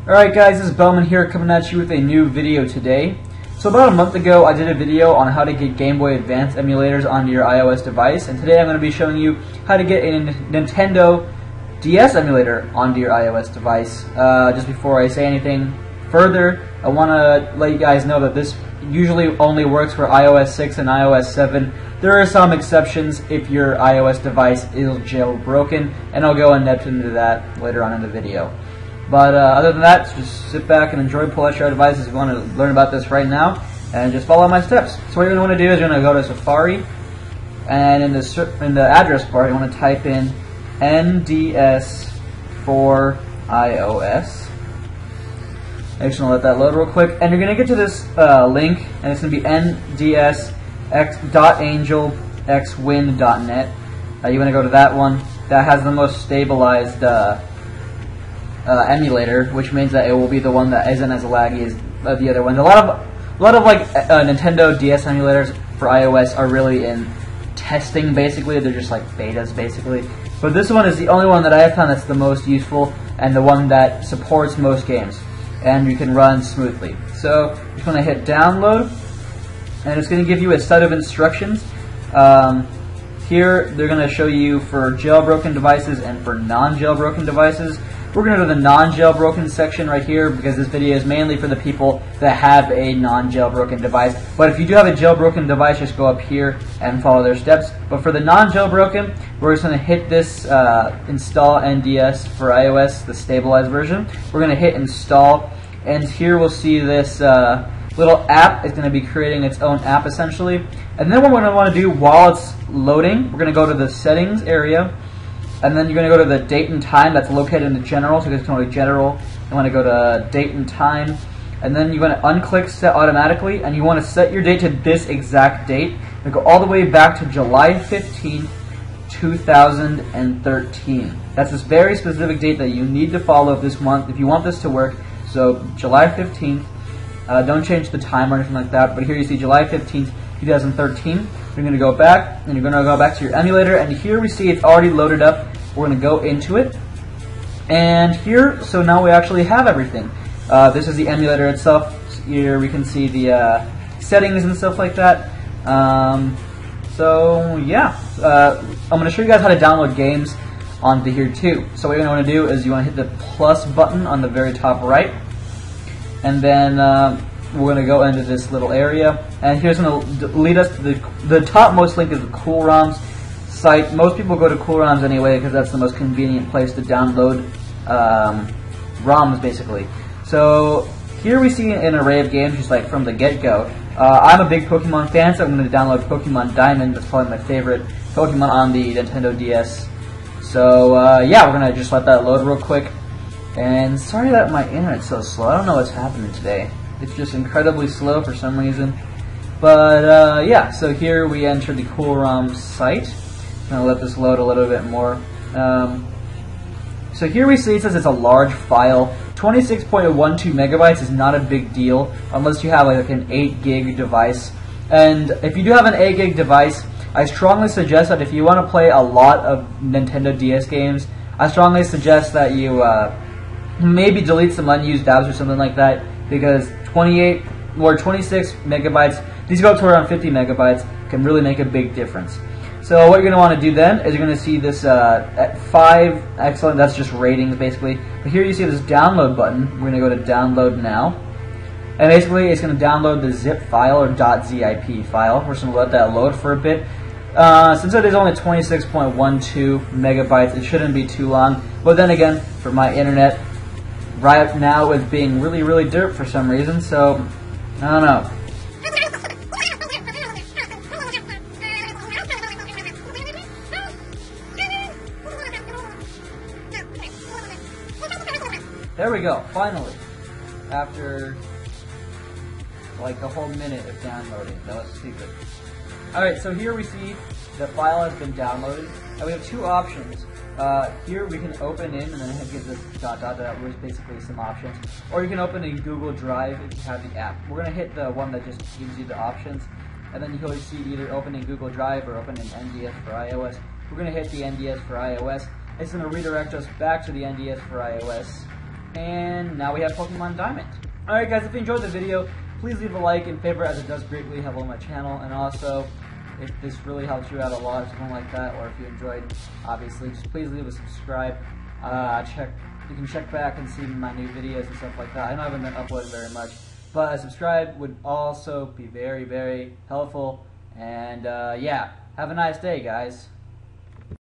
Alright guys, this is Bowmen here coming at you with a new video today. So about a month ago I did a video on how to get Game Boy Advance emulators onto your iOS device, and today I'm going to be showing you how to get a Nintendo DS emulator onto your iOS device. Just before I say anything further, I want to let you guys know that this usually only works for iOS 6 and iOS 7. There are some exceptions if your iOS device is jailbroken, and I'll go in depth into that later on in the video. But other than that, just sit back and enjoy, pull out your devices if you want to learn about this right now, and just follow my steps. So what you're going to want to do is you're going to go to Safari, and in the address bar you want to type in DS for iOS. I'm just going to let that load real quick, and you're going to get to this link, and it's going to be ndsx.angelxwin.net. You want to go to that one. That has the most stabilized emulator, which means that it will be the one that isn't as laggy as the other ones. A lot of like Nintendo DS emulators for iOS are really in testing, basically. They're just like betas, basically. But this one is the only one that I have found that's the most useful and the one that supports most games, and you can run smoothly. So you're just going to hit download, and it's going to give you a set of instructions. Here they're going to show you for jailbroken devices and for non-jailbroken devices. We're going to go to the non-jailbroken section right here because this video is mainly for the people that have a non-jailbroken device. But if you do have a jailbroken device, just go up here and follow their steps. But for the non-jailbroken, we're just going to hit this install NDS for iOS, the stabilized version. We're going to hit install, and here we'll see this little app. It's going to be creating its own app essentially. And then what we're going to want to do while it's loading, we're going to go to the settings area. And then you're going to go to the date and time that's located in the general. So you guys can go to general. You want to go to date and time. And then you're going to unclick set automatically. And you want to set your date to this exact date. You go all the way back to July 15th, 2013. That's this very specific date that you need to follow this month if you want this to work. So July 15th. Don't change the time or anything like that. But here you see July 15th, 2013. You're going to go back, and you're going to go back to your emulator, and here we see it's already loaded up. We're going to go into it, and here, so now we actually have everything. This is the emulator itself. Here we can see the settings and stuff like that. So yeah, I'm going to show you guys how to download games onto here too. So what you're going to want to do is you want to hit the plus button on the very top right, and then we're going to go into this little area, and here's going to lead us to the topmost link is the Cool ROMs site. Most people go to Cool ROMs anyway because that's the most convenient place to download ROMs, basically. So here we see an array of games just like from the get-go. I'm a big Pokemon fan, so I'm going to download Pokemon Diamond. That's probably my favorite Pokemon on the Nintendo DS. So yeah, we're going to just let that load real quick. And sorry that my internet's so slow. I don't know what's happening today. It's just incredibly slow for some reason. But yeah, so here we enter the Cool ROM site. I'm going to let this load a little bit more. So here we see it says it's a large file. 26.12 megabytes is not a big deal unless you have like an 8 gig device. And if you do have an 8 gig device, I strongly suggest that if you want to play a lot of Nintendo DS games, I strongly suggest that you maybe delete some unused apps or something like that, because 28 or 26 megabytes, these go up to around 50 megabytes, can really make a big difference. So what you're going to want to do then is you're going to see this at 5, excellent, that's just ratings basically. But here you see this download button. We're going to go to download now. And basically it's going to download the zip file or .zip file. We're just going to let that load for a bit. Since it is only 26.12 megabytes, it shouldn't be too long. But then again, for my internet, right now it's being really, really dirt for some reason, so I don't know. There we go, finally. After like a whole minute of downloading. That was stupid. Alright, so here we see the file has been downloaded, and we have two options. Here we can open in, and then it gives us ... that was basically some options. Or you can open in Google Drive if you have the app. We're going to hit the one that just gives you the options, and then you'll see either open in Google Drive or open in NDS for iOS. We're going to hit the NDS for iOS. It's going to redirect us back to the NDS for iOS. And now we have Pokemon Diamond. Alright guys, if you enjoyed the video, please leave a like and favorite, as it does greatly help on my channel. And also, if this really helps you out a lot or something like that, or if you enjoyed, obviously, just please leave a subscribe. You can check back and see my new videos and stuff like that. I know I haven't been uploading very much, but a subscribe would also be very, very helpful. And yeah, have a nice day, guys.